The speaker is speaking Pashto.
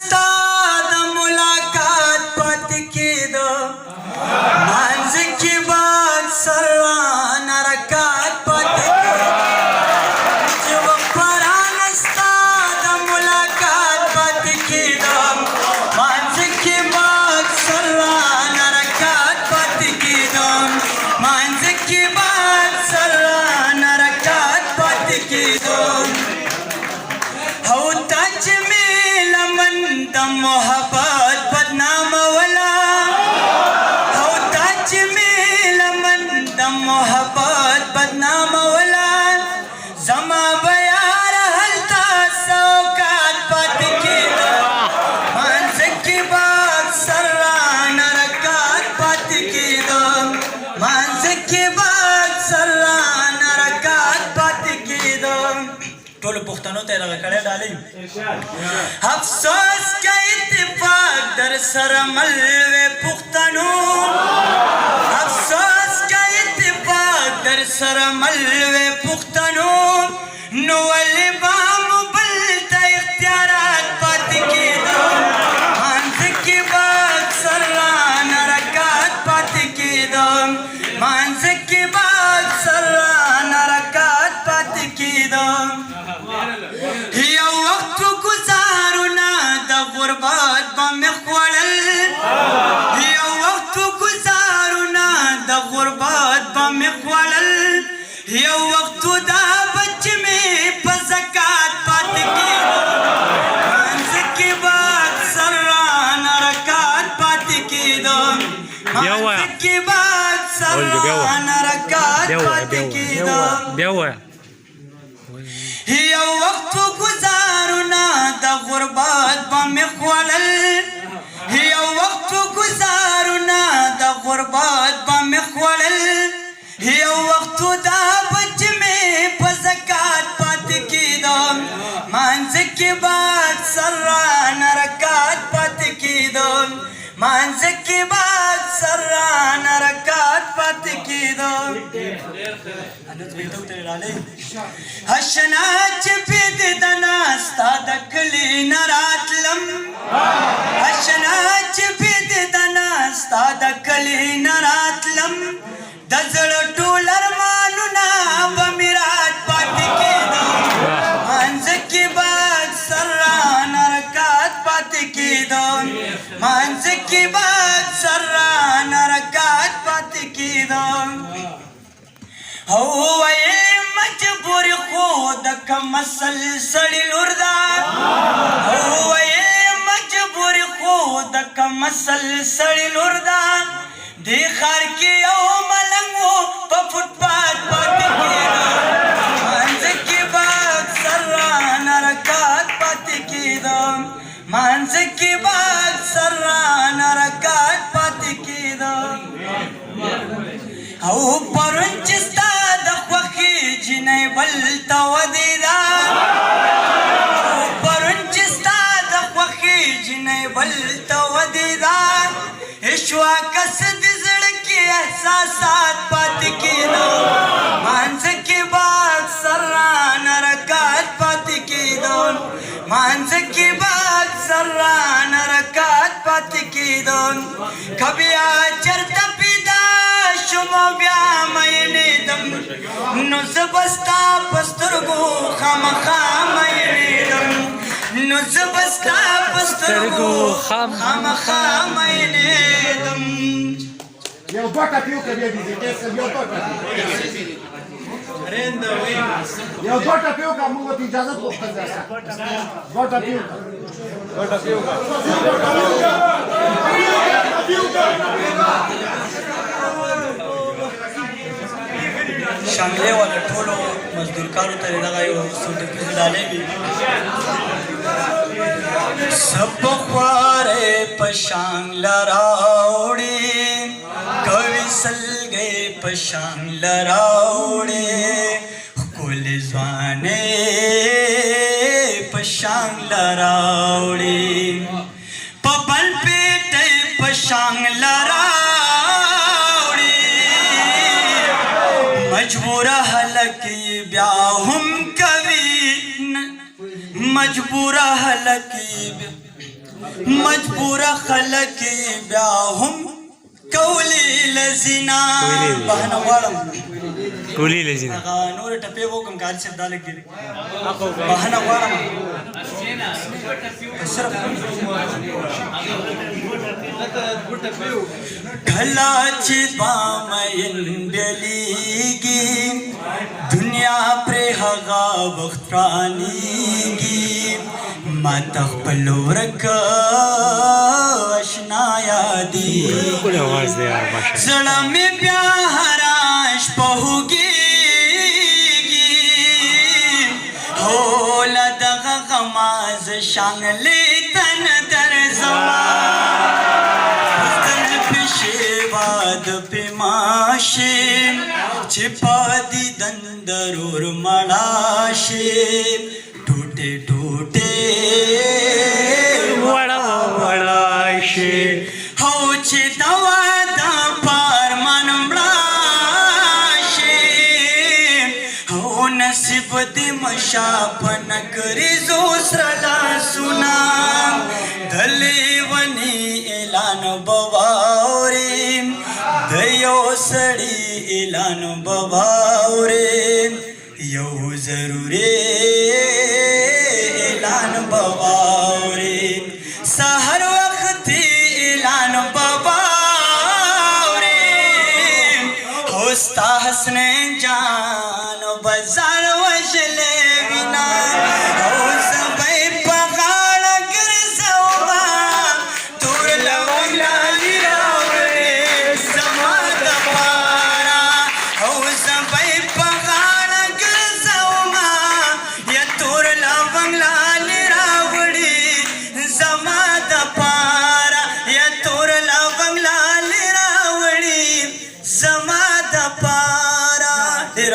ستا د ملاقات پاتې کېده مانځ کې به اکثر رانه رکات پاتې کېده چې وخت په رانه ستا د ملاقات پاتې کېده مانځ کې به اکثر رانه رکات پاتې کېده مانځ کې به اکثر رانه رکات پاتې کېده او تا چې مې لمن د محبت بدنام ولا او تا چې مې لمن د محبت بدنام ولا زما به یار هلته سوکات پاتې کېده مانځ کې به اکثر رانه رکات پاتې کېده مانځ کې به اکثر رانه رکات پاتې کېده ټولو پښتنو ته یې دغه کړی ډالۍ افسوس که اتفاق در سره مل وې پښتنو افسوس که اتفاق در سره مل وې پښتنو نو ولې به مو بل ته اختیارات پاتې کېده مانځ کې به اکثر رانه رکات پاتې کېده مانځ کې به اکثر رانه رکات پاتې کېده یو وخت گزارونه د غربت به مې خوړل یو وخت گزارونه د غربت به مې خوړل یو وخت دا بچ مې په زکات پاتې کېده مانځ کې به اکثر رانه رکات پاتې کېده مانځ کې به اکثر رانه رکات پاتې کېده یو وخت گزارونه د غربت به مې خوړل یو وخت گزارونه د غربت به مې خوړل یو وخت دا بچ مې په زکات پاتې کېده مانځ کې به اکثر رانه رکات پاتې کېده مانځ کې به اکثر رانه رکات پاتې کېده اشنا چې بید د ناستا د کلي نه راتلم اشنا چې بید د ناستا د کلي نه راتلم د زړه ټول ارمانونه به مې رات پاتې کېده مانځ کې به اکثر رانه رکات پاتې کېده مانځ کې به اکثر رانه رکات پاتې کېده او ویل مجبور خو د کم اصل سړي لور ده او ویل مجبور خو د کم اصل سړي لور ده دې ښار کې یو ملنګ و په فوټپات پاتې کېده مانځ کې به اکثر رانه رکات پاتې کېده مانځ کې به اکثر رانه رکات پاتې کېده او پرون چې ستا د خوښې جنۍ بل ته ودېده او پرون چې ستا د خوښې جنۍ بل ته ودېده شوه کس د زړه کې احساسات پاتې کېده مانځ کې به اکثر رانه رکات پاتې کېده مانځ کې به اکثر رانه رکات پاتې کېده که بیا چېرته پیدا شم بیا مینېدم نو زه به ستا په سترګو خامخا مینېدم نو زه به ستا په سترګو خامخا مینېدم یو دوه ټپې وکړه بیا دې کیسه یو دوه ټپې یو دوه ټپې وکړه موږ ته اجازه غوښتل ځکه دوه ټپې شانګلې والا ټولو مزدورکارو ته دغه یو سرټیفیکټ ډالۍ وي سب خوارې په شانګله راوړې کوي سلګۍ په شانګله راوړې ښکلې ځوانې په شانګله راوړې په بل پیټۍ په شانګله مجبور هلک بیا هم کوي مجبور هلک مجبور خلک بیا هم کولی لزینا بهانه غواړم کولی لزینا هغه نور ټپې وکم کال صاحب دا لګي بهانه غواړم صرف کله چې بامین بلیږي دنیا پرې هغه وخت رانیږي ما ته خپل ورک اشنا یادېږي کولی आवाज دی یار ماشاءالله زړه مې بیا هره شپه هوږېږي هو له دغه غمه زه شانګلې تن درځمه د پیماشي چې پادي دندرور مړاشي ټوټه ټوټه وړا وړا شي هو چې دوا د پارمان مړاشي هو نصیب دې مشاپن کری زو سره لا سنا دلی ونی اعلان بواوري د یو سړي اعلان بواوري یو ضروري اعلان بواوري سحر وخت اعلان بواوري هوستا حسنین جان بازار وجلې وینا او سبې په غاړه ګرځوا تور لوګ لالي راوړې زما د پارا او سبې په غاړه ګرځوا یا تور لوګ لالي راوړې زما د پارا یا تور لوګ لالي راوړې زما د پارا ډېر